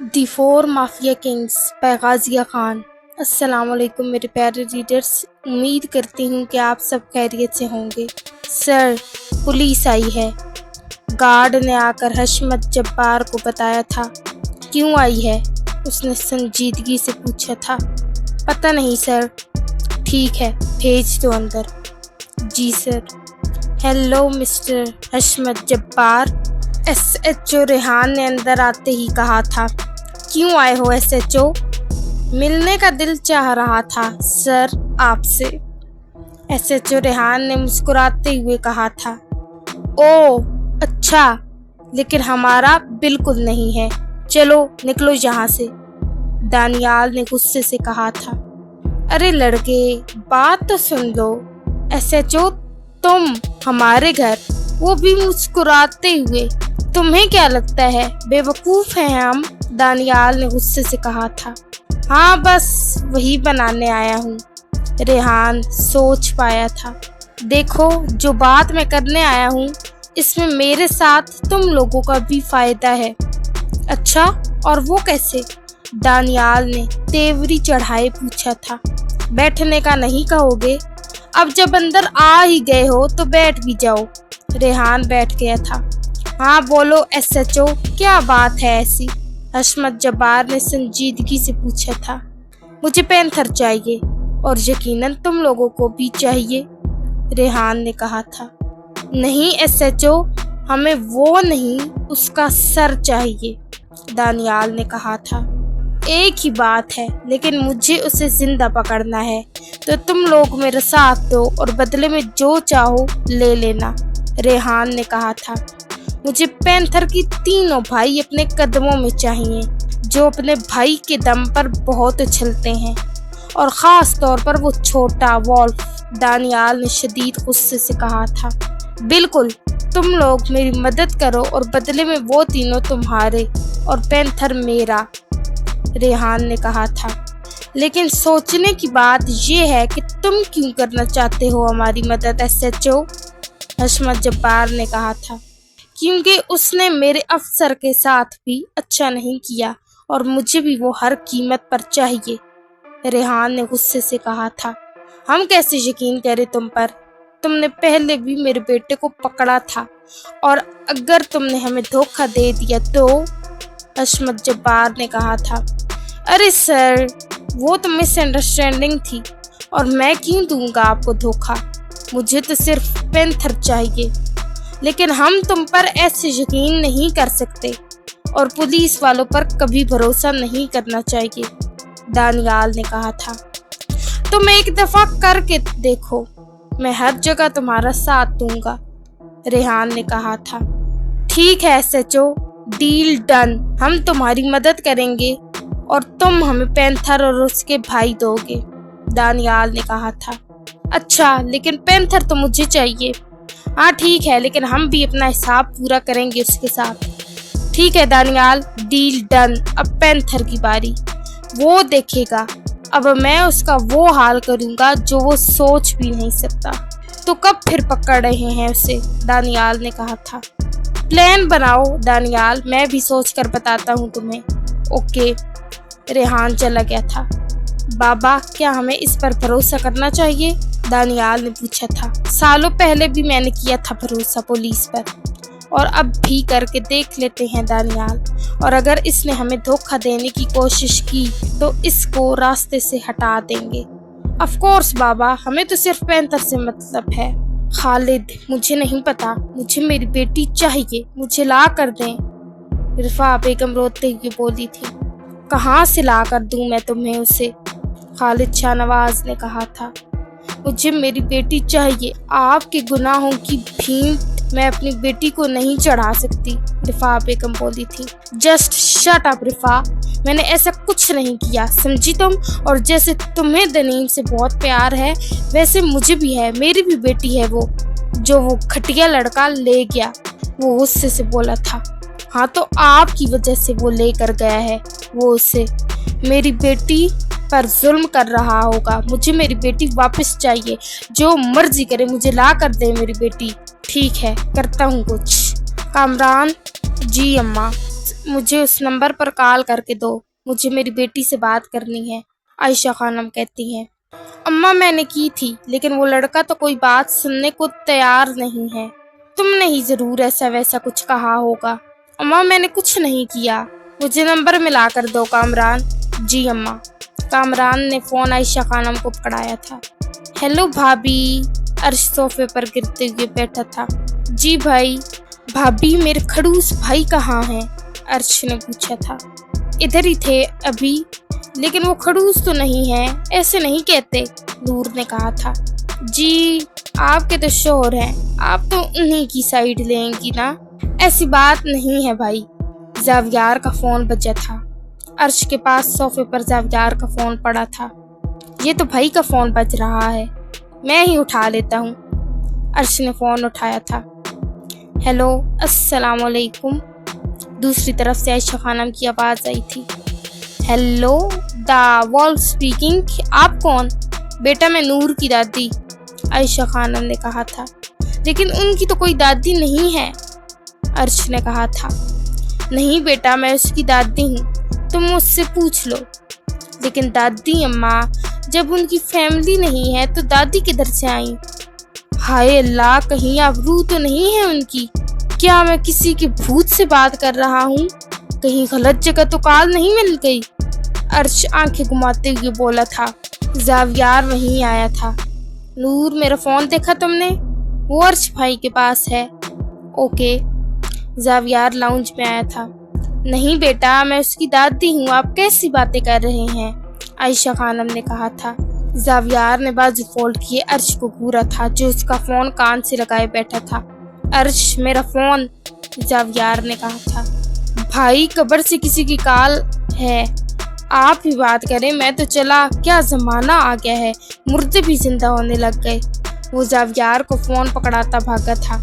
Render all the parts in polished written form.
The four mafia kings by Ghazia Khan. السلام علیکم میرے پیارے ریڈرز، امید کرتی ہوں کہ آپ سب خیریت سے ہوں گے۔ سر، پولیس آئی ہے۔ گارڈ نے آ کر حشمت جبار کو بتایا تھا۔ کیوں آئی ہے؟ اس نے سنجیدگی سے پوچھا تھا۔ پتہ نہیں سر۔ ٹھیک ہے، بھیج دو اندر۔ جی سر۔ ہیلو مسٹر حشمت جبار، ایس ایچ او ریحان نے اندر آتے ہی کہا تھا۔ کیوں آئے ہو ایس ایچ او؟ ملنے کا دل چاہ رہا تھا سر آپ سے، ایس ایچ او ریحان نے مسکراتے ہوئے کہا تھا۔ او اچھا، لیکن ہمارا بالکل نہیں ہے، چلو نکلو یہاں سے، دانیال نے غصے سے کہا تھا۔ ارے لڑکے، بات تو سن لو۔ ایس ایچ او تم ہمارے گھر، وہ بھی مسکراتے ہوئے۔ تمہیں کیا لگتا ہے بے وقوف ہیں ہم؟ دانیال نے غصے سے کہا تھا۔ ہاں بس وہی بنانے آیا ہوں، ریحان سوچ پایا تھا۔ دیکھو، جو بات میں کرنے آیا ہوں اس میں میرے ساتھ تم لوگوں کا بھی فائدہ ہے۔ اچھا، اور وہ کیسے؟ دانیال نے تیوری چڑھائے پوچھا تھا۔ بیٹھنے کا نہیں کہو گے؟ اب جب اندر آ ہی گئے ہو تو بیٹھ بھی جاؤ۔ ریحان بیٹھ گیا تھا۔ ہاں بولو ایس ایچ او، کیا بات ہے ایسی؟ حشمت جبار نے سنجیدگی سے پوچھا تھا۔ مجھے پینتھر چاہیے، اور یقیناً تم لوگوں کو بھی چاہیے، ریحان نے کہا تھا۔ نہیں ایس ایچ او، ہمیں وہ نہیں، اس کا سر چاہیے، دانیال نے کہا تھا۔ ایک ہی بات ہے، لیکن مجھے اسے زندہ پکڑنا ہے، تو تم لوگ میرا ساتھ دو اور بدلے میں جو چاہو لے لینا، ریحان نے کہا تھا۔ مجھے پینتھر کی تینوں بھائی اپنے قدموں میں چاہیے، جو اپنے بھائی کے دم پر بہت اچھلتے ہیں، اور خاص طور پر وہ چھوٹا وولف، دانیال نے شدید غصے سے کہا تھا۔ بالکل، تم لوگ میری مدد کرو اور بدلے میں وہ تینوں تمہارے اور پینتھر میرا، ریحان نے کہا تھا۔ لیکن سوچنے کی بات یہ ہے کہ تم کیوں کرنا چاہتے ہو ہماری مدد ایس ایچ او؟ حشمت جبار نے کہا تھا۔ کیونکہ اس نے میرے افسر کے ساتھ بھی اچھا نہیں کیا، اور مجھے بھی وہ ہر قیمت پر چاہیے، ریحان نے غصے سے کہا تھا۔ ہم کیسے یقین کریں تم پر؟ تم نے پہلے بھی میرے بیٹے کو پکڑا تھا، اور اگر تم نے ہمیں دھوکہ دے دیا تو، حشمت جبار نے کہا تھا۔ ارے سر، وہ تو مس انڈرسٹینڈنگ تھی، اور میں کیوں دوں گا آپ کو دھوکہ؟ مجھے تو صرف پینتھر چاہیے، لیکن ہم تم پر ایسے یقین نہیں کر سکتے، اور پولیس والوں پر کبھی بھروسہ نہیں کرنا چاہیے، دانیال نے کہا تھا۔ تم ایک دفعہ کر کے دیکھو، میں ہر جگہ تمہارا ساتھ دوں گا، ریحان نے کہا تھا۔ ٹھیک ہے S H O, deal done, ہم تمہاری مدد کریں گے، اور تم ہمیں پینتھر اور اس کے بھائی دو گے، دانیال نے کہا تھا۔ اچھا، لیکن پینتھر تو مجھے چاہیے۔ ہاں ٹھیک ہے، لیکن ہم بھی اپنا حساب پورا کریں گے اس کے ساتھ۔ ٹھیک ہے دانیال، ڈیل ڈن۔ اب پینتھر کی باری، وہ دیکھے گا۔ اب میں اس کا وہ حال کروں گا جو وہ سوچ بھی نہیں سکتا۔ تو کب پھر پکڑ رہے ہیں اسے؟ دانیال نے کہا تھا۔ پلان بناؤ دانیال، میں بھی سوچ کر بتاتا ہوں تمہیں۔ اوکے، ریحان چلا گیا تھا۔ بابا، کیا ہمیں اس پر بھروسہ کرنا چاہیے؟ دانیال نے پوچھا تھا۔ سالوں پہلے بھی میں نے کیا تھا بھروسہ پولیس پر، اور اب بھی کر کے دیکھ لیتے ہیں دانیال، اور اگر اس نے ہمیں دھوکہ دینے کی کوشش کی تو اس کو راستے سے ہٹا دیں گے۔ آف کورس بابا، ہمیں تو صرف پینتھر سے مطلب ہے۔ خالد، مجھے نہیں پتا، مجھے میری بیٹی چاہیے، مجھے لا کر دیں، رفا بیگم روتے ہوئے بولی تھی۔ کہاں سے لا کر دوں میں تمہیں اسے؟ خالد شاہ نواز نے کہا تھا۔ مجھے میری بیٹی چاہیے، آپ کے گناہوں کی بھینٹ میں اپنی بیٹی کو نہیں چڑھا سکتی، رفا بیگم بولی تھی۔ جسٹ شٹ اپ رفا، میں نے ایسا کچھ نہیں کیا، سمجھی تم؟ اور جیسے تمہیں دنیم سے بہت پیار ہے ویسے مجھے بھی ہے، میری بھی بیٹی ہے وہ، جو وہ گھٹیا لڑکا لے گیا، وہ غصے سے بولا تھا۔ ہاں تو آپ کی وجہ سے وہ لے کر گیا ہے، وہ اسے میری بیٹی پر ظلم کر رہا ہوگا۔ مجھے میری بیٹی واپس چاہیے، جو مرضی کرے مجھے لا کر دے میری بیٹی۔ ٹھیک ہے، کرتا ہوں کچھ۔ کامران، جی اماں۔ दोस्त मुझे उस नंबर पर कॉल करके दो, मुझे मेरी बेटी से बात करनी है। आयशा खानम कहती हैं, अम्मा मैंने की थी लेकिन वो लड़का तो कोई बात सुनने को तैयार नहीं है। तुमने ही ज़रूर ऐसा वैसा कुछ कहा होगा। अम्मा मैंने कुछ नहीं किया, मुझे नंबर मिला कर दो कामरान। जी अम्मा। कामरान ने फ़ोन आयशा खानम को पकड़ाया था। हेलो भाभी। अर्श सोफे पर गिरते हुए बैठा था। जी भाई। भाभी मेरे खड़ूस भाई कहाँ हैं? अर्श ने पूछा था। इधर ही थे अभी, लेकिन वो खड़ूस तो नहीं है, ऐसे नहीं कहते, नूर ने कहा था। जी आपके तो शोहर हैं, आप तो उन्हीं की साइड लेंगी ना। ऐसी बात नहीं है भाई। जावियार का फ़ोन बजा था। अर्श के पास सोफे पर जावियार का फ़ोन पड़ा था। ये तो भाई का फ़ोन बज रहा है, मैं ही उठा लेता हूँ। अर्श ने फ़ोन उठाया था। हेलो अस्सलाम वालेकुम। दूसरी तरफ से आयशा खानम की आवाज़ आई थी। Hello the wall speaking. आप कौन? बेटा मैं नूर की दादी, आयशा खानम ने कहा था। लेकिन उनकी तो कोई दादी नहीं है, अर्श ने कहा था। नहीं बेटा मैं उसकी दादी हूँ, तुम मुझसे पूछ लो। लेकिन दादी अम्मा, जब उनकी फैमिली नहीं है तो दादी किधर से आई? हाय अल्लाह, कहीं आबरू तो नहीं है उनकी? क्या मैं किसी के भूत से बात कर रहा हूँ? कहीं गलत जगह तो कॉल नहीं मिल गई? अर्श आंखें घुमाते हुए बोला था। जावियार वहीं आया था। नूर मेरा फ़ोन देखा तुमने? वो अर्श भाई के पास है। ओके। जावियार लाउंज में आया था। नहीं बेटा मैं उसकी दादी हूँ, आप कैसी बातें कर रहे हैं? आयशा खानम ने कहा था। जावियार ने बाजू फोल्ड किए अर्श को घूरा था, जो उसका फ़ोन कान से लगाए बैठा था। अर्श मेरा फ़ोन, जावियार ने कहा था। भाई कब्र से किसी की कॉल है, आप ही बात करें, मैं तो चला। क्या ज़माना आ गया है, मुर्दे भी जिंदा होने लग गए। वो जावियार को फ़ोन पकड़ाता भागा था।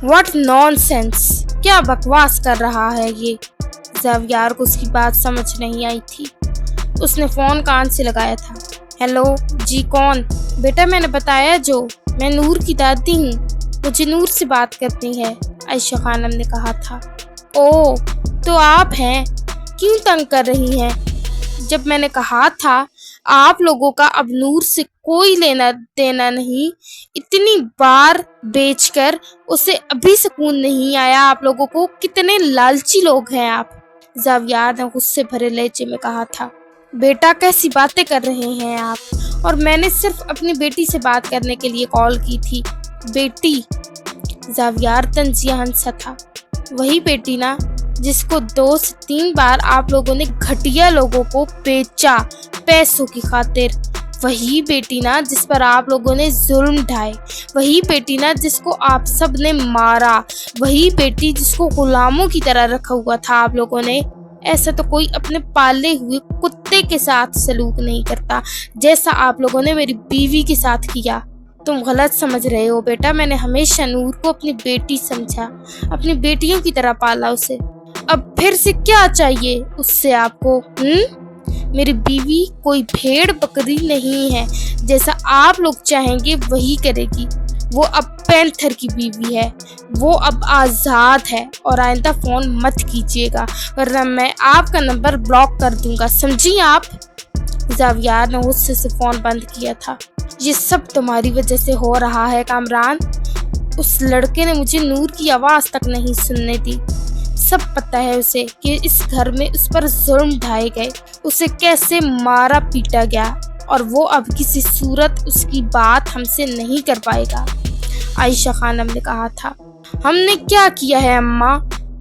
व्हाट नॉनसेंस, क्या बकवास कर रहा है ये? जावियार को उसकी बात समझ नहीं आई थी। उसने फ़ोन कान से लगाया था। हेलो जी कौन? बेटा मैंने बताया जो, मैं नूर की दादी हूँ, मुझे नूर से बात करनी है, आयशा खानम ने कहा था। ओह तो आप हैं, क्यों तंग कर रही हैं? जब मैंने कहा था आप लोगों का अब नूर से कोई लेना देना नहीं, इतनी बार बेचकर उसे अभी सुकून नहीं आया आप लोगों को? कितने लालची लोग हैं आप, जावियार ने गुस्से भरे लहजे में कहा था। बेटा कैसी बातें कर रहे हैं आप? और मैंने सिर्फ अपनी बेटी से बात करने के लिए कॉल की थी। बेटी? जावियार तंजिया हंसा था। वही बेटी ना जिसको 2 से 3 बार आप लोगों ने घटिया लोगों को बेचा पैसों की खातिर। वही बेटी ना जिस पर आप लोगों ने जुल्म ढाए। वही बेटी ना जिसको आप सब ने मारा। वही बेटी जिसको गुलामों की तरह रखा हुआ था आप लोगों ने। ऐसा तो कोई अपने पाले हुए कुत्ते के साथ सलूक नहीं करता, जैसा आप लोगों ने मेरी बीवी के साथ किया। तुम गलत समझ रहे हो बेटा, मैंने हमेशा नूर को अपनी बेटी समझा, अपनी बेटियों की तरह पाला उसे। अब फिर से क्या चाहिए उससे आपको? मेरी बीवी कोई भेड़ बकरी नहीं है, जैसा आप लोग चाहेंगे वही करेगी। वो अब पैंथर की बीवी है, वो अब आज़ाद है। और आइंदा फ़ोन मत कीजिएगा वरना मैं आपका नंबर ब्लॉक कर दूंगा, समझी आप? जावियार ने गुस्से से फ़ोन बंद किया था। ये सब तुम्हारी वजह से हो रहा है कामरान। उस लड़के ने मुझे नूर की आवाज़ तक नहीं सुनने दी। सब पता है उसे कि इस घर में उस पर जुल्म ढाए गए, उसे कैसे मारा पीटा गया, और वो अब किसी सूरत उसकी बात हमसे नहीं कर पाएगा, आयशा खानम ने कहा था। हमने क्या किया है अम्मा?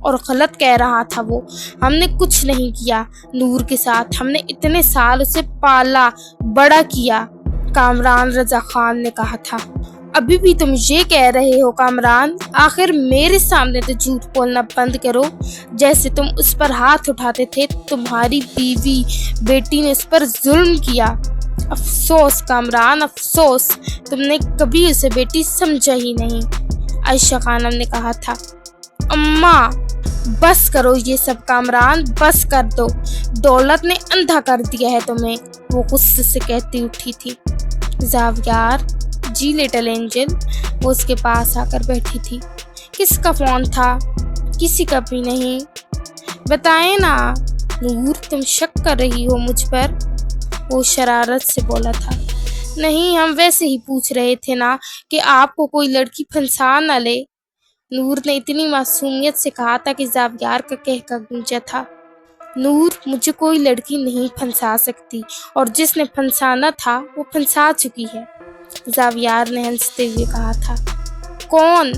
और गलत कह रहा था वो। हमने कुछ नहीं किया नूर के साथ, हमने इतने साल उसे पाला बड़ा किया, कामरान रजा खान ने कहा था। अभी भी तुम ये कह रहे हो कामरान? आखिर मेरे सामने तो झूठ बोलना बंद करो। जैसे तुम उस पर हाथ उठाते थे, तुम्हारी बीवी बेटी ने उस पर जुल्म किया। अफसोस कामरान अफसोस, तुमने कभी उसे बेटी समझा ही नहीं, आयशा खानम ने कहा था। अम्मा बस करो ये सब कामरान, बस कर दो, दौलत ने अंधा कर दिया है तुम्हें, वो गुस्से से कहती उठी थी। जावियार जी लिटिल एंजल, वो उसके पास आकर बैठी थी। किसका फ़ोन था? किसी का भी नहीं। बताएं ना। नूर, तुम शक कर रही हो मुझ पर? वो शरारत से बोला था। नहीं, हम वैसे ही पूछ रहे थे ना कि आपको कोई लड़की फंसा न ले। नूर ने इतनी मासूमियत से कहा था कि ज़ावियार का कहका गूंजा था। नूर, मुझे कोई लड़की नहीं फंसा सकती, और जिसने फंसाना था वो फंसा चुकी है, ज़ावियार ने हंसते हुए कहा था। कौन?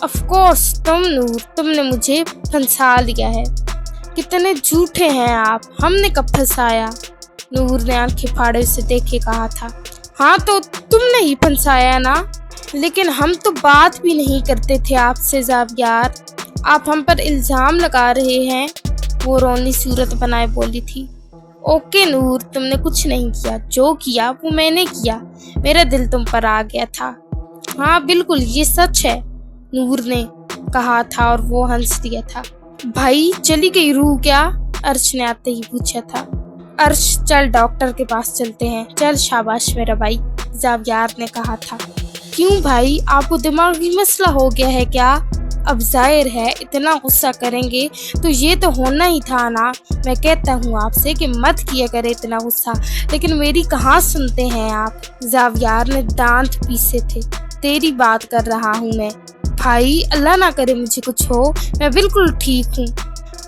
ऑफ कोर्स तुम नूर, तुमने मुझे फंसा लिया है। कितने झूठे हैं आप, हमने कब फंसाया? नूर ने आंखें फाड़े उसे देखे कहा था। हाँ तो तुमने ही फंसाया ना, लेकिन हम तो बात भी नहीं करते थे आपसे ज़ावियार, आप हम पर इल्ज़ाम लगा रहे हैं, वो रोनी सूरत बनाए बोली थी। ओके नूर, तुमने कुछ नहीं किया, जो किया वो मैंने किया, मेरा दिल तुम पर आ गया था। हाँ बिल्कुल, ये सच है, नूर ने कहा था और वो हंस दिया था। भाई चली गई रूह क्या? अर्श ने आते ही पूछा था। अर्श, चल डॉक्टर के पास चलते हैं, चल शाबाश मेरा भाई, ज़ावियार ने कहा था। क्यों भाई, आपको दिमागी मसला हो गया है क्या? अब जाहिर है इतना गुस्सा करेंगे तो ये तो होना ही था ना। मैं कहता हूँ आपसे कि मत किया करे इतना गुस्सा, लेकिन मेरी कहाँ सुनते हैं आप? ज़ावियार ने दांत पीसे थे। तेरी बात कर रहा हूँ मैं भाई, अल्लाह ना करे मुझे कुछ हो, मैं बिल्कुल ठीक हूँ।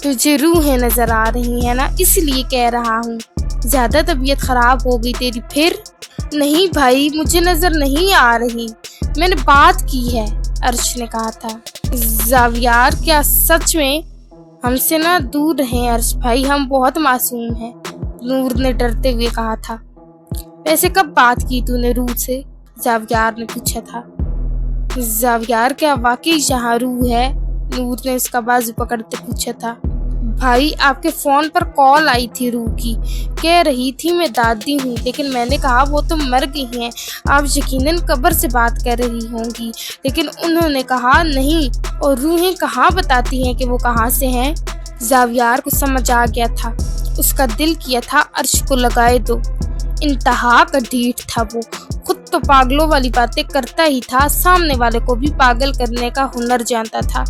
तुझे रूहें नजर आ रही है ना, इसलिए कह रहा हूँ। ज्यादा तबीयत खराब हो गई तेरी फिर? नहीं भाई, मुझे नजर नहीं आ रही, मैंने बात की है, अर्श ने कहा था। ज़ावियार, क्या सच में? हमसे ना दूर रहें अर्श भाई, हम बहुत मासूम हैं, नूर ने डरते हुए कहा था। वैसे कब बात की तूने रूह से? ज़ावियार ने पूछा था। ज़ावियार, क्या वाकई यहाँ रूह है? नूर ने उसका बाजू पकड़ते पूछा था। भाई आपके फोन पर कॉल आई थी रूह की, कह रही थी मैं दादी हूँ, लेकिन मैंने कहा वो तो मर गई हैं, आप यकीनन कब्र से बात कर रही होंगी, लेकिन उन्होंने कहा नहीं, और रूहें कहाँ बताती हैं कि वो कहाँ से हैं? ज़ावियार को समझ आ गया था, उसका दिल किया था अर्श को लगाए दो। इंतहा का ढीठ था वो, खुद तो पागलों वाली बातें करता ही था, सामने वाले को भी पागल करने का हुनर जानता था।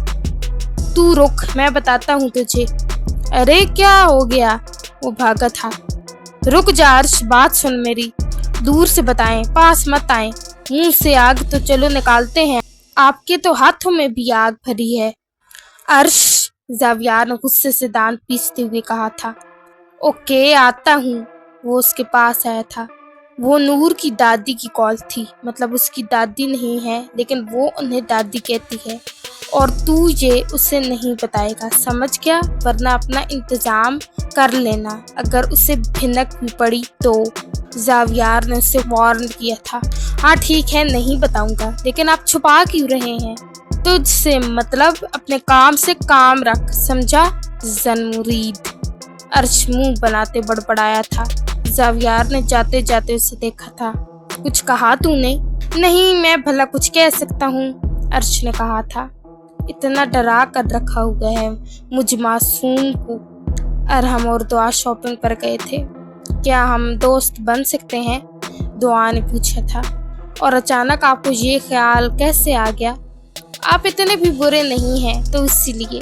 तू रुक, मैं बताता हूँ तुझे। अरे क्या हो गया? वो भागा था। रुक जा अर्श, बात सुन मेरी, दूर से बताएं, पास मत आए, मुंह से आग तो चलो निकालते हैं, आपके तो हाथों में भी आग भरी है। अर्श, ज़ावियार ने गुस्से से दांत पीसते हुए कहा था। ओके आता हूँ। वो उसके पास आया था। वो नूर की दादी की कॉल थी, मतलब उसकी दादी नहीं है, लेकिन वो उन्हें दादी कहती है, और तू ये उसे नहीं बताएगा, समझ गया? वरना अपना इंतजाम कर लेना, अगर उसे भिनक भी पड़ी तो। ज़ावियार ने उसे वार्न किया था। हाँ ठीक है, नहीं बताऊंगा, लेकिन आप छुपा क्यों रहे हैं? तुझसे मतलब अपने काम से काम रख, समझा ज़नमुरीद? अर्श मुंह बनाते बड़बड़ाया था। ज़ावियार ने जाते जाते उसे देखा था। कुछ कहा तूने? नहीं, मैं भला कुछ कह सकता हूँ, अर्श ने कहा था। इतना डरा कर रखा हुआ है मुझ मासूम को। अरहम और दुआ शॉपिंग पर गए थे, क्या हम दोस्त बन सकते हैं? दुआ ने पूछा था। और अचानक आपको ये ख्याल कैसे आ गया? आप इतने भी बुरे नहीं हैं, तो इसीलिए।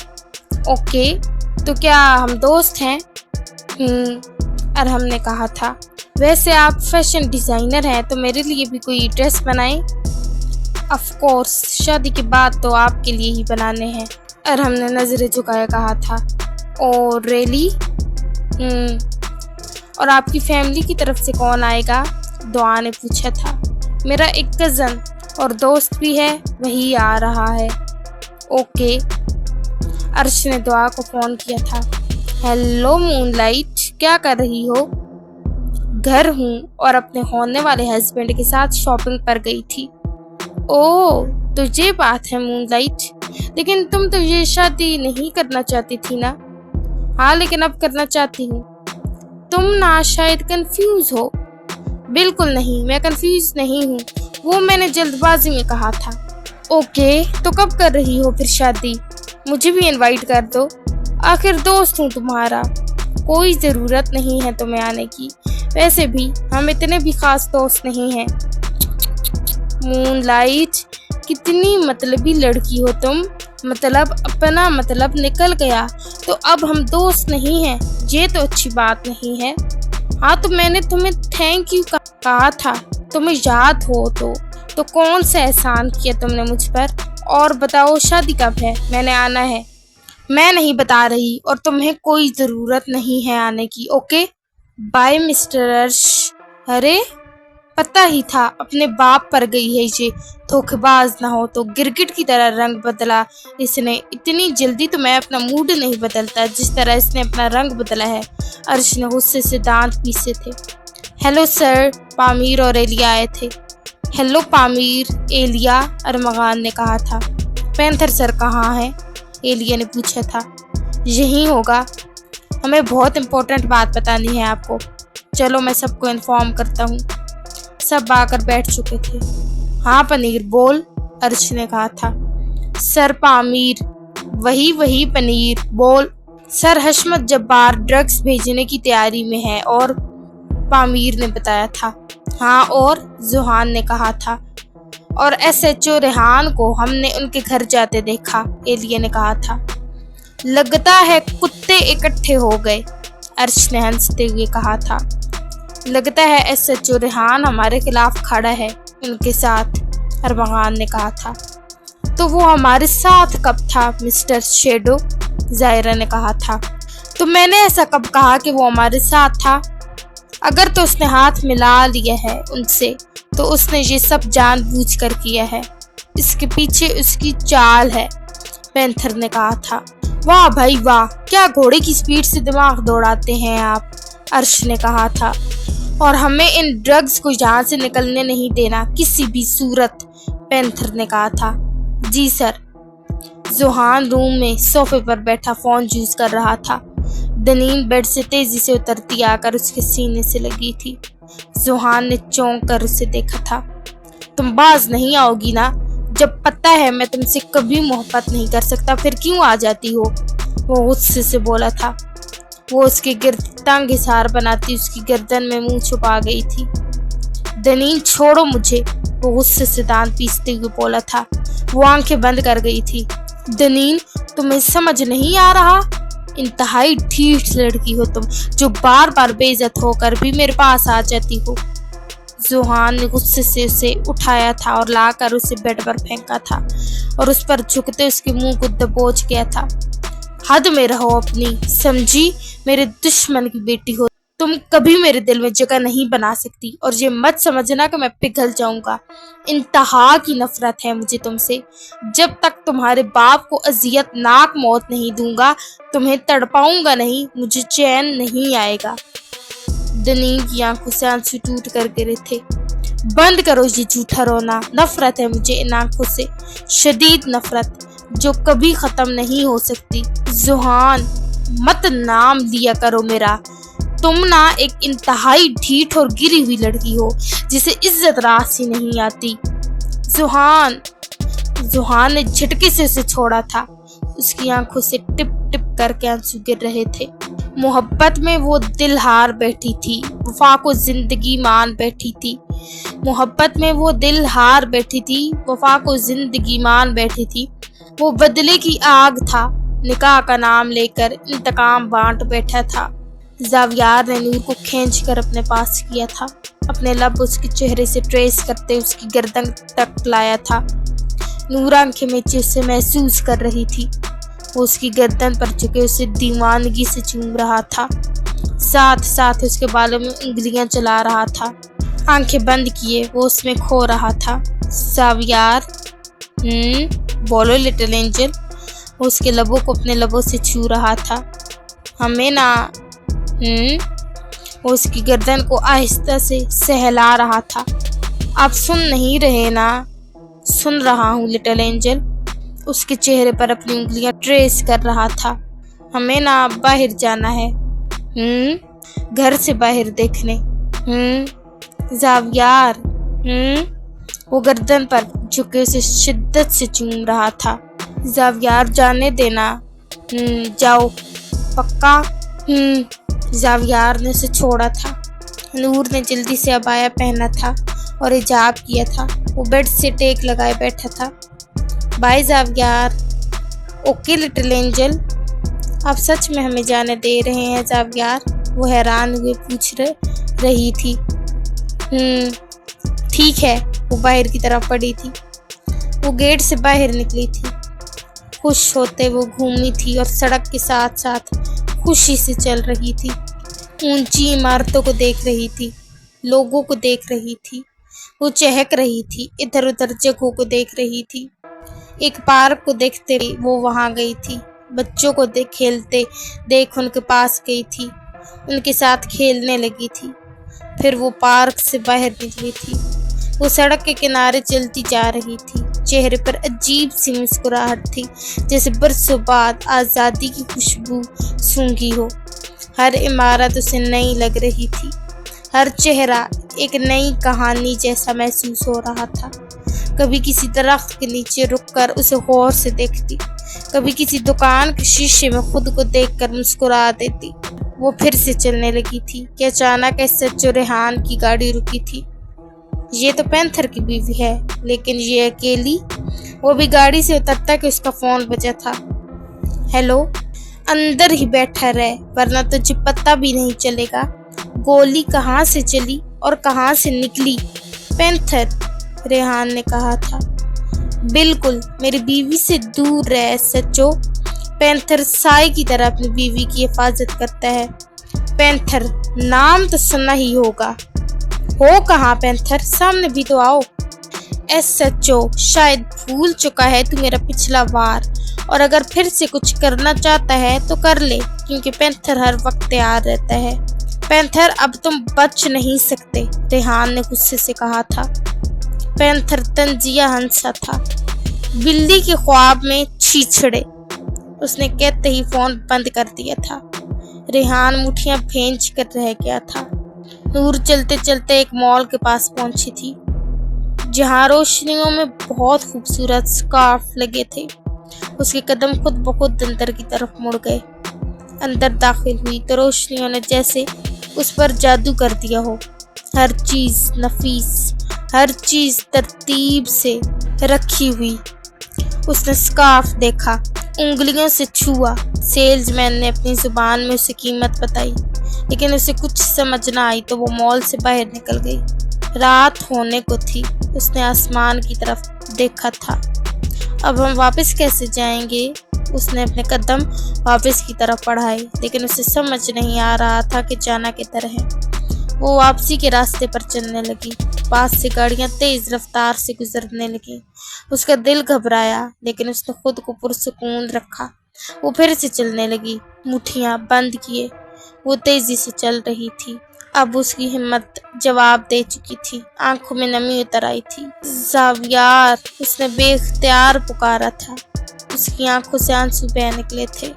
ओके, तो क्या हम दोस्त हैं? अरहम ने कहा था। वैसे आप फैशन डिज़ाइनर हैं, तो मेरे लिए भी कोई ड्रेस बनाएं। ऑफ कोर्स, शादी के बाद तो आपके लिए ही बनाने हैं, अरहम ने नज़रें झुकाए कहा था। और रियली? और आपकी फैमिली की तरफ से कौन आएगा? दुआ ने पूछा था। मेरा एक कज़न और दोस्त भी है, वही आ रहा है। ओके, अर्श ने दुआ को फ़ोन किया था। हेलो मूनलाइट, क्या कर रही हो? घर हूँ, और अपने होने वाले हस्बैंड के साथ शॉपिंग पर गई थी। ओह, तो ये बात है मूनलाइट, लेकिन तुम तो ये शादी नहीं करना चाहती थी ना? हाँ, लेकिन अब करना चाहती हूँ। तुम ना शायद कंफ्यूज हो। बिल्कुल नहीं, मैं कंफ्यूज नहीं हूँ, वो मैंने जल्दबाजी में कहा था। ओके, तो कब कर रही हो फिर शादी? मुझे भी इनवाइट कर दो, आखिर दोस्त हूँ तुम्हारा। कोई ज़रूरत नहीं है तुम्हें आने की, वैसे भी हम इतने भी खास दोस्त नहीं हैं। मूनलाइट, कितनी मतलबी लड़की हो तुम। मतलब अपना मतलब निकल गया, तो अब हम दोस्त नहीं हैं, ये तो अच्छी बात नहीं है। हाँ तो मैंने तुम्हें थैंक यू कहा था, तुम्हें याद हो तो कौन सा एहसान किया तुमने मुझ पर। और बताओ शादी कब है, मैंने आना है। मैं नहीं बता रही और तुम्हें कोई ज़रूरत नहीं है आने की। ओके बाय मिस्टर अर्श। अरे पता ही था अपने बाप पर गई है ये, धोखेबाज ना हो तो। गिरगिट की तरह रंग बदला इसने। इतनी जल्दी तो मैं अपना मूड नहीं बदलता जिस तरह इसने अपना रंग बदला है। अर्श ने गुस्से से दांत पीसे थे। हेलो सर, पामीर और एलिया आए थे। हेलो पामीर, एलिया, अरमगान ने कहा था। पैंथर सर कहाँ है, एलिया ने पूछा था। यहीं होगा, हमें बहुत इम्पोर्टेंट बात बतानी है आपको। चलो मैं सबको इन्फॉर्म करता हूँ। सब आकर बैठ चुके थे। हाँ पनीर बोल, अर्श ने कहा था। सर पामीर, वही पनीर बोल। सर हशमत जब्बार ड्रग्स भेजने की तैयारी में है, और पामीर ने बताया था। हाँ और, जुहान ने कहा था। और SHO रेहान को हमने उनके घर जाते देखा, एलिया ने कहा था। लगता है कुत्ते इकट्ठे हो गए, अर्श ने हंसते हुए कहा था। लगता है SHO रेहान हमारे खिलाफ खड़ा है उनके साथ, अरमगान ने कहा था। तो वो हमारे साथ कब था मिस्टर शेडो, जायरा ने कहा था। तो मैंने ऐसा कब कहा कि वो हमारे साथ था। अगर तो उसने हाथ मिला लिया है उनसे तो उसने ये सब जानबूझकर किया है। इसके पीछे उसकी चाल है, पैंथर ने कहा था। वाह भाई वाह, क्या घोड़े की स्पीड से दिमाग दौड़ाते हैं आप, अर्श ने कहा था। और हमें इन ड्रग्स को यहाँ से निकलने नहीं देना किसी भी सूरत, पैंथर ने कहा था। जी सर। जुहान रूम में सोफे पर बैठा फोन यूज कर रहा था। दनीन बेड से तेजी से उतरती आकर उसके सीने से लगी थी। जुहान ने चौंक कर उसे देखा था। तुम बाज नहीं आओगी ना, जब पता है मैं तुमसे कभी मोहब्बत नहीं कर सकता, फिर क्यों आ जाती हो, वो गुस्से से बोला था। वो उसके गिर्द तंग हिसार बनाती उसकी गर्दन में मुंह छुपा गई थी। दनीन छोड़ो मुझे, वो गुस्से से दांत पीसते हुए बोला था। वो आंखें बंद कर गई थी। दनीन तुम्हें समझ नहीं आ रहा, इंतहाई ढीठ लड़की हो तुम, जो बार बार बेइज्जत होकर भी मेरे पास आ जाती हो। जुहान ने गुस्से से उसे उठाया था और लाकर उसे बेड पर फेंका था और उस पर झुकते उसके मुंह को दबोच गया था। हद में रहो अपनी, समझी, मेरे दुश्मन की बेटी हो तुम, कभी मेरे दिल में जगह नहीं बना सकती। और ये मत समझना कि मैं पिघल जाऊंगा। इंतहा की नफरत है मुझे तुमसे। जब तक तुम्हारे बाप को अजियतनाक मौत नहीं दूंगा, तुम्हें तड़पाऊंगा नहीं, मुझे चैन नहीं आएगा। दनीन की आंखों से आंसू टूट कर गिरे थे। बंद करो ये झूठा रोना, नफरत है मुझे इन आंखों से, शदीद नफरत जो कभी खत्म नहीं हो सकती। जुहान मत नाम लिया करो मेरा, तुम ना एक इंतहाई ढीठ और गिरी हुई लड़की हो जिसे इज्जत रास ही नहीं आती। जुहान ने झटके से उसे छोड़ा था। उसकी आंखों से टिप टिप करके आंसू गिर रहे थे। मोहब्बत में वो दिल हार बैठी थी, वफा को जिंदगी मान बैठी थी। मोहब्बत में वो दिल हार बैठी थी, वफा को जिंदगी मान बैठी थी। वो बदले की आग था, निकाह का नाम लेकर इंतकाम बांट बैठा था। जावियार ने नूर को खींचकर अपने पास किया था, अपने लब उसके चेहरे से ट्रेस करते उसकी गर्दन तक लाया था। नूर आंखें मीचे उसे महसूस कर रही थी। वो उसकी गर्दन पर झुके उसे दीवानगी से चूम रहा था, साथ साथ उसके बालों में उंगलियां चला रहा था। आंखें बंद किए वो उसमें खो रहा था। जावियार, बोलो लिटिल एंजल। वो उसके लबों को अपने लबों से छू रहा था। हमें ना, वो उसकी गर्दन को आहिस्ता से सहला रहा था। आप सुन नहीं रहे ना? सुन रहा हूँ लिटिल एंजल। उसके चेहरे पर अपनी उंगलियां ट्रेस कर रहा था। हमें ना बाहर जाना है, घर से बाहर देखने। जावियार, वो गर्दन पर झुके उसे शिद्दत से चूम रहा था। जावियार जाने देना, जाओ पक्का। जावियार ने उसे छोड़ा था। नूर ने जल्दी से अबाया पहना था और हिजाब किया था। वो बेड से टेक लगाए बैठा था। Bye Javier, okay little angel, आप सच में हमें जाने दे रहे हैं ज़ावियर? वो हैरान हुए पूछ रही थी। ठीक है। वो बाहर की तरफ पड़ी थी। वो गेट से बाहर निकली थी। खुश होते वो घूमी थी और सड़क के साथ साथ खुशी से चल रही थी। ऊंची इमारतों को देख रही थी, लोगों को देख रही थी। वो चहक रही थी, इधर उधर जगहों को देख रही थी। एक पार्क को देखते वो वहां गई थी। बच्चों को खेलते देख उनके पास गई थी, उनके साथ खेलने लगी थी। फिर वो पार्क से बाहर निकली थी। वो सड़क के किनारे चलती जा रही थी। चेहरे पर अजीब सी मुस्कुराहट थी, जैसे बरसों बाद आज़ादी की खुशबू सूंघी हो। हर इमारत उसे नई लग रही थी। हर चेहरा एक नई कहानी जैसा महसूस हो रहा था। कभी किसी दरख्त के नीचे रुककर उसे गौर से देखती, कभी किसी दुकान के शीशे में खुद को देखकर मुस्कुरा देती। वो फिर से चलने लगी थी कि अचानक एसएचओ रेहान की गाड़ी रुकी थी। ये तो पैंथर की बीवी है, लेकिन ये अकेली। वो भी गाड़ी से उतरता कि उसका फोन बजा था। हेलो, अंदर ही बैठा रहे वरना तुझे पता भी नहीं चलेगा गोली कहाँ से चली और कहाँ से निकली। पैंथर, रेहान ने कहा था। बिल्कुल, मेरी बीवी से दूर रहे एसएचओ। पैंथर साए की तरह अपनी बीवी की हिफाजत करता है। पैंथर, नाम तो सुना ही होगा। हो कहाँ पैंथर? सामने भी तो आओ। एसएचओ, शायद भूल चुका है तू मेरा पिछला वार, और अगर फिर से कुछ करना चाहता है तो कर ले, क्योंकि पैंथर हर वक्त तैयार रहता है। पैंथर, अब तुम बच नहीं सकते, रेहान ने गुस्से से कहा था। पैंथर तंजिया हंसा था। बिल्ली के ख्वाब में छीछड़े, उसने कहते ही फोन बंद कर दिया था। रेहान मुट्ठियां भींच कर रह गया था। नूर चलते चलते एक मॉल के पास पहुंची थी, जहां रोशनियों में बहुत खूबसूरत स्कार्फ लगे थे। उसके कदम खुद ब खुद अंदर की तरफ मुड़ गए। अंदर दाखिल हुई तो रोशनियों ने जैसे उस पर जादू कर दिया हो। हर चीज नफीस, हर चीज तरतीब से रखी हुई। उसने स्कार्फ देखा, उंगलियों से छुआ। सेल्समैन ने अपनी जुबान में उसे कीमत बताई, लेकिन उसे कुछ समझ न आई तो वो मॉल से बाहर निकल गई। रात होने को थी। उसने आसमान की तरफ देखा था। अब हम वापस कैसे जाएंगे? उसने अपने कदम वापस की तरफ बढ़ाए, लेकिन उसे समझ नहीं आ रहा था कि जाना किधर है। वो वापसी के रास्ते पर चलने लगी। पास से गाड़ियां तेज रफ्तार से गुजरने लगी। उसका दिल घबराया, लेकिन उसने खुद को पुरसुकून रखा। वो फिर से चलने लगी, मुट्ठियां बंद किए। वो तेजी से चल रही थी। अब उसकी हिम्मत जवाब दे चुकी थी। आंखों में नमी उतर आई थी। ज़ावियर, उसने बेख्तियार पुकारा था। उसकी आंखों से आंसू बह निकले थे।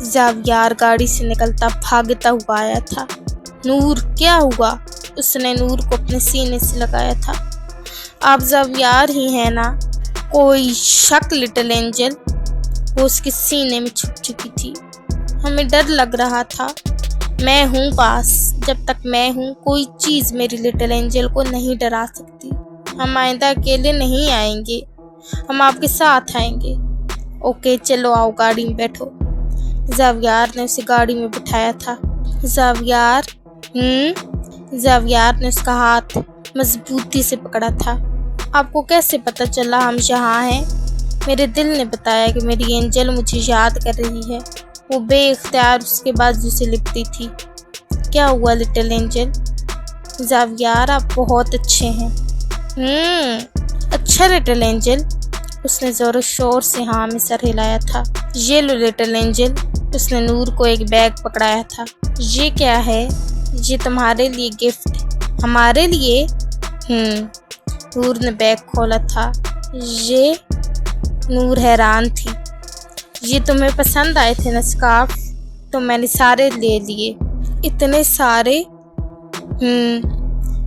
ज़ावियर गाड़ी से निकलता भागता हुआ आया था। नूर, क्या हुआ? उसने नूर को अपने सीने से लगाया था। आप ज़ावियर ही है ना? कोई शक लिटिल एंजल? वो उसके सीने में छुप चुकी थी। हमें डर लग रहा था। मैं हूँ पास। जब तक मैं हूँ, कोई चीज़ मेरी लिटिल एंजल को नहीं डरा सकती। हम आइंदा अकेले नहीं आएंगे, हम आपके साथ आएंगे। ओके, चलो आओ, गाड़ी में बैठो। ज़ावियर ने उसे गाड़ी में बिठाया था। ज़ावियर, ज़ावियर ने उसका हाथ मजबूती से पकड़ा था। आपको कैसे पता चला हम यहाँ हैं? मेरे दिल ने बताया कि मेरी एंजल मुझे याद कर रही है। वो बेइख्तियार उसके बाजू से लिपटी थी। क्या हुआ लिटिल एंजल? ज़ावियर, आप बहुत अच्छे हैं। अच्छा लिटिल एंजल। उसने जोर शोर से हाँ में सर हिलाया था। ये लो लिटिल एंजल। उसने नूर को एक बैग पकड़ाया था। ये क्या है? ये तुम्हारे लिए गिफ्ट। हमारे लिए? नूर ने बैग खोला था। ये? नूर हैरान थी। ये तुम्हें पसंद आए थे ना स्कार्फ? तो मैंने सारे ले लिए। इतने सारे?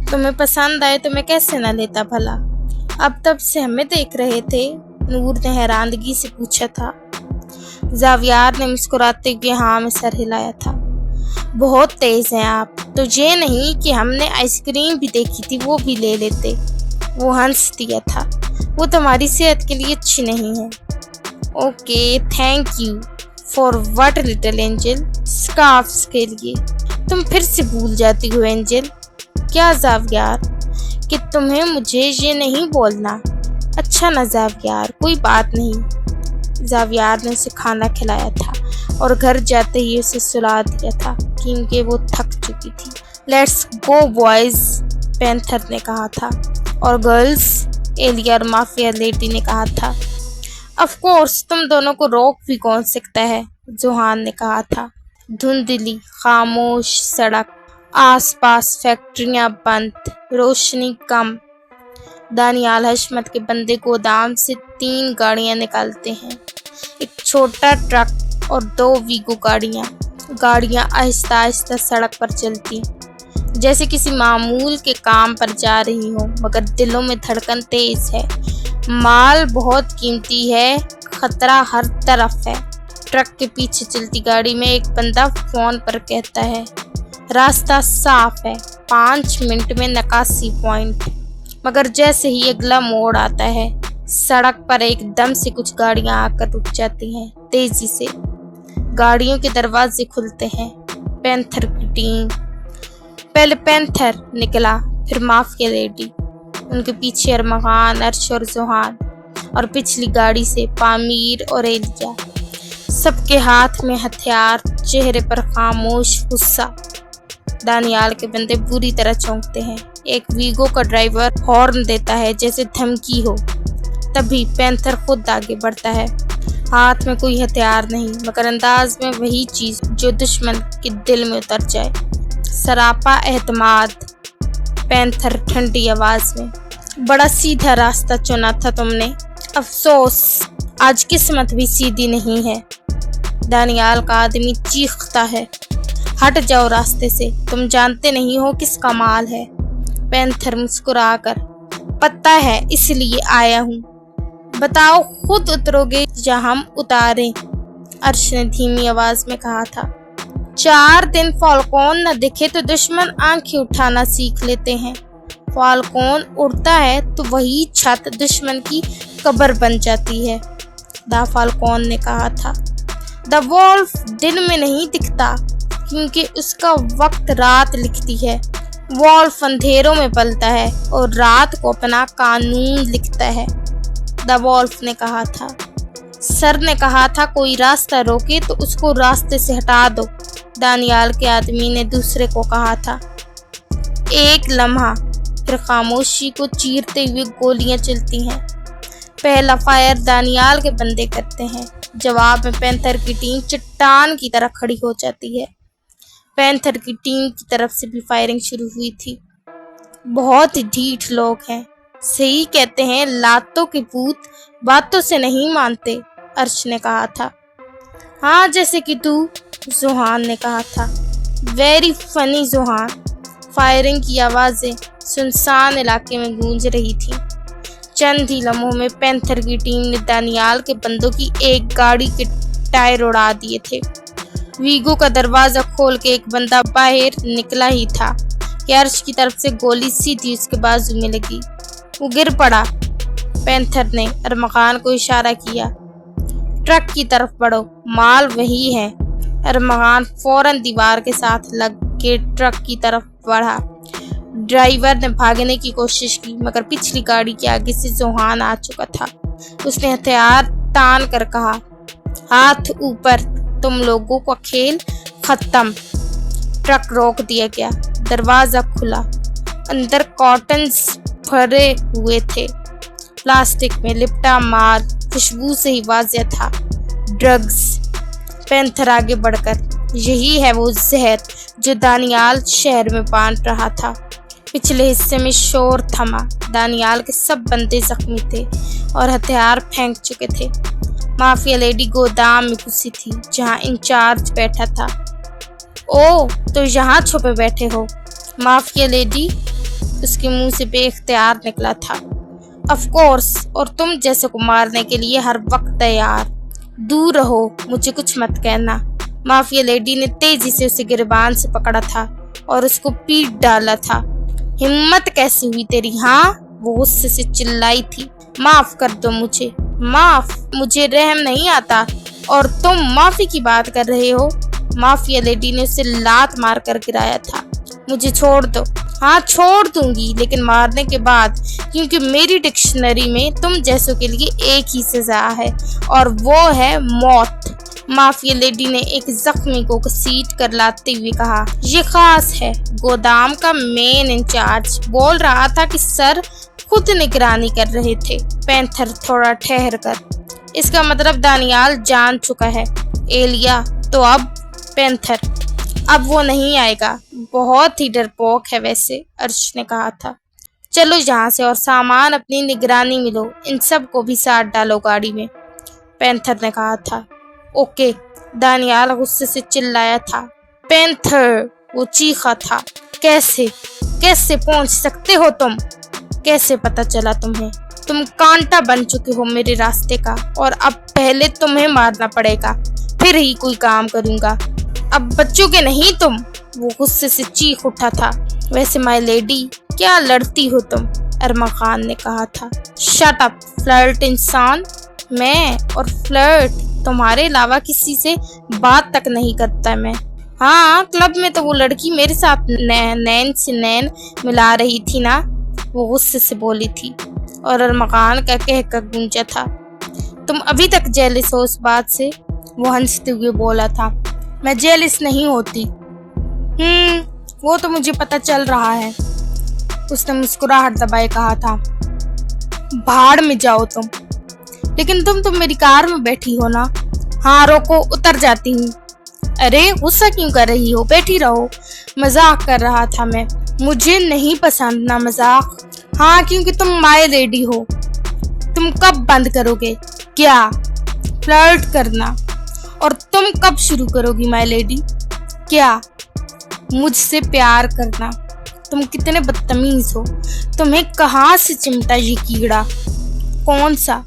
तुम्हें पसंद आए तो मैं कैसे ना लेता भला। अब तब से हमें देख रहे थे? नूर ने हैरानगी से पूछा था। ज़ावियर ने मुस्कुराते हुए हाँ में सर हिलाया था। बहुत तेज हैं आप। तो ये नहीं कि हमने आइसक्रीम भी देखी थी, वो भी ले लेते। वो हंस दिया था। वो तुम्हारी सेहत के लिए अच्छी नहीं है। Okay, thank you for what little angel? Scarfs के लिए। तुम फिर से भूल जाती हो एंजल। क्या ज़ावियर कि तुम्हें मुझे ये नहीं बोलना। अच्छा ना ज़ावियर, कोई बात नहीं। ज़ावियर ने उसे खाना खिलाया था और घर जाते ही उसे सुला दिया था क्योंकि वो थक चुकी थी। लेट्स गो बॉयज, पैंथर ने कहा था। और गर्ल्स, एलिया और माफिया लेडी ने कहा था। ऑफ कोर्स, तुम दोनों को रोक भी कौन सकता है, जोहान ने कहा था। धुंधली खामोश सड़क, आसपास फैक्ट्रियां बंद, रोशनी कम। दानियाल हशमत के बंदे गोदाम से 3 गाड़ियां निकालते हैं, एक छोटा ट्रक और 2 वीगो गाड़ियां आहिस्ता आहिस्ता सड़क पर चलती, जैसे किसी मामूल के काम पर जा रही हो, मगर दिलों में धड़कन तेज है। माल बहुत कीमती है, खतरा हर तरफ है। ट्रक के पीछे चलती गाड़ी में एक बंदा फोन पर कहता है, रास्ता साफ है, 5 मिनट में 81 पॉइंट। मगर जैसे ही अगला मोड़ आता है, सड़क पर एकदम से कुछ गाड़ियां आकर रुक जाती हैं। तेजी से गाड़ियों के दरवाजे खुलते हैं। पैंथर की टीम, पहले पैंथर निकला, फिर माफिया लेडी, उनके पीछे अरमगान, अर्श और जोहान, और पिछली गाड़ी से पामीर और एलिया। सबके हाथ में हथियार, चेहरे पर खामोश गुस्सा। दानियाल के बंदे बुरी तरह चौंकते हैं। एक वीगो का ड्राइवर हॉर्न देता है जैसे धमकी हो। तभी पैंथर खुद आगे बढ़ता है। हाथ में कोई हथियार नहीं, मगर अंदाज में वही चीज जो दुश्मन के दिल में उतर जाए। सरापा एतमाद। पैंथर ठंडी आवाज में, बड़ा सीधा रास्ता चुना था तुमने, अफसोस आज किस्मत भी सीधी नहीं है। दानियाल का आदमी चीखता है, हट जाओ रास्ते से, तुम जानते नहीं हो किसका माल है। पैंथर मुस्कुराकर, पता है इसलिए आया हूँ। बताओ खुद उतरोगे या हम उतारें? अर्श ने धीमी आवाज में कहा था। 4 दिन फाल्कोन न दिखे तो दुश्मन आंखें उठाना सीख लेते हैं। फाल्कोन उड़ता है तो वही छत दुश्मन की कब्र बन जाती है, द फाल्कोन ने कहा था। द वॉल्फ दिन में नहीं दिखता क्योंकि उसका वक्त रात लिखती है। वॉल्फ अंधेरों में पलता है और रात को अपना कानून लिखता है, द वॉल्फ ने कहा था। सर ने कहा था कोई रास्ता रोके तो उसको रास्ते से हटा दो, दानियाल के आदमी ने दूसरे को कहा था। एक लम्हा, फिर खामोशी को चीरते हुए गोलियां चलती हैं। पहला फायर दानियाल के बंदे करते हैं। जवाब में पैंथर की टीम चट्टान की तरह खड़ी हो जाती है। पैंथर की टीम की तरफ से भी फायरिंग शुरू हुई थी। बहुत ढीठ लोग हैं, सही कहते हैं, लातों के भूत बातों से नहीं मानते, अर्श ने कहा था। हाँ, जैसे कि तू, जोहान ने कहा था। Very funny Johan. फायरिंग की आवाजें सुनसान इलाके में गूंज रही थी। चंद ही लम्हों में पैंथर की टीम ने दानियाल के बंदों की एक गाड़ी के टायर उड़ा दिए थे। वीगो का दरवाजा खोल के एक बंदा बाहर निकला ही था कि अर्श की तरफ से गोली सीधी उसके बाजू में लगी। वो गिर पड़ा। पैंथर ने अरमगान को इशारा किया, ट्रक की तरफ बढ़ो, माल वही है। अरमगान फौरन दीवार के साथ लग के ट्रक की तरफ बढ़ा। ड्राइवर ने भागने की कोशिश की, मगर पिछली गाड़ी के आगे से जोहान आ चुका था। उसने हथियार तान कर कहा, हाथ ऊपर, तुम लोगों का खेल खत्म। ट्रक रोक दिया गया, दरवाजा खुला। अंदर कॉटन्स भरे हुए थे, प्लास्टिक में लिपटा माल खुशबू से ही वाज़ेह था, ड्रग्स। पैंथर आगे बढ़कर, यही है वो जहर जो दानियाल शहर में बांट रहा था। पिछले हिस्से में शोर थमा। दानियाल के सब बंदे जख्मी थे और हथियार फेंक चुके थे। माफिया लेडी गोदाम में घुसी थी जहां इंचार्ज बैठा था। ओ, तो यहाँ छुपे बैठे हो? माफिया लेडी, उसके मुंह से बेख्तियार निकला था। ऑफ कोर्स, और तुम जैसे को मारने के लिए हर वक्त तैयार। दूर रहो, मुझे कुछ मत कहना। माफिया लेडी ने तेजी से उसे गिरबान से पकड़ा था और उसको पीट डाला था। हिम्मत कैसी हुई तेरी? हाँ, वो गुस्से से चिल्लाई थी। माफ कर दो मुझे, माफ, मुझे रहम नहीं आता और तुम माफी की बात कर रहे हो। माफिया लेडी ने उसे लात मार कर गिराया था। मुझे छोड़ दो। हाँ छोड़ दूंगी, लेकिन मारने के बाद, क्योंकि मेरी डिक्शनरी में तुम जैसों के लिए एक ही सजा है और वो है मौत। माफिया लेडी ने एक जख्मी को घसीट कर लाते हुए कहा, ये खास है। गोदाम का मेन इंचार्ज बोल रहा था कि सर खुद निगरानी कर रहे थे। पैंथर थोड़ा ठहर कर, इसका मतलब दानियाल जान चुका है। एलिया तो अब पैंथर, अब वो नहीं आएगा। बहुत ही डरपोक है वैसे, अर्श ने कहा था। चलो यहाँ से और सामान अपनी निगरानी में लो। इन सब को भी साथ डालो गाड़ी में, पैंथर ने कहा था। ओके, दानियाल गुस्से से चिल्लाया था। पैंथर, वो चीखा था। कैसे कैसे पहुंच सकते हो तुम? कैसे पता चला तुम्हें? तुम कांटा बन चुके हो मेरे रास्ते का, और अब पहले तुम्हें मारना पड़ेगा, फिर ही कोई काम करूंगा। अब बच्चोगे नहीं तुम। वो गुस्से से चीख उठा था। वैसे माय लेडी, क्या लड़ती हो तुम? अरमा खान ने कहा था। शट अप फ्लर्ट इंसान। मैं और फ्लर्ट, तुम्हारे अलावा किसी से बात तक नहीं करता मैं। हाँ, क्लब में तो वो लड़की मेरे साथ नैन से नैन मिला रही थी ना, वो गुस्से से बोली थी। और अरमा खान का कहकर गूंजा था। तुम अभी तक जेलिस हो उस बात से? वो हंसते हुए बोला था। मैं जेलिस नहीं होती। वो तो मुझे पता चल रहा है, उसने मुस्कुराहट दबाए कहा था। भाड़ में जाओ तुम। लेकिन तुम तो मेरी कार में बैठी हो ना। हाँ रोको, उतर जाती हूँ। अरे गुस्सा क्यों कर रही हो, बैठी रहो। मजाक कर रहा था मैं। मुझे नहीं पसंद ना मजाक। हाँ, क्योंकि तुम माय लेडी हो। तुम कब बंद करोगे? क्या? फ्लर्ट करना। और तुम कब शुरू करोगी माय लेडी? क्या? मुझसे प्यार करना। तुम कितने बदतमीज हो। तुम्हें कहाँ से चिमटा ये कीड़ा? कौन सा?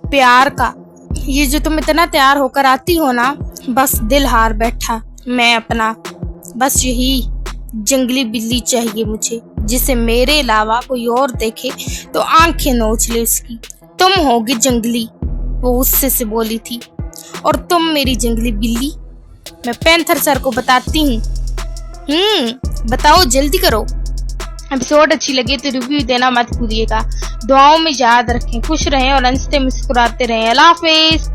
प्यार का। ये जो तुम इतना तैयार होकर आती हो ना, बस दिल हार बैठा मैं अपना। बस यही जंगली बिल्ली चाहिए मुझे, जिसे मेरे अलावा कोई और देखे तो आंखें नोच ले उसकी। तुम होगी जंगली, वो गुस्से से बोली थी। और तुम मेरी जंगली बिल्ली? मैं पैंथर सर को बताती हूँ। बताओ, जल्दी करो। एपिसोड अच्छी लगे तो रिव्यू देना मत भूलिएगा। दुआओं में याद रखें, खुश रहें और हंसते मुस्कुराते रहें। अल्लाह हाफिज।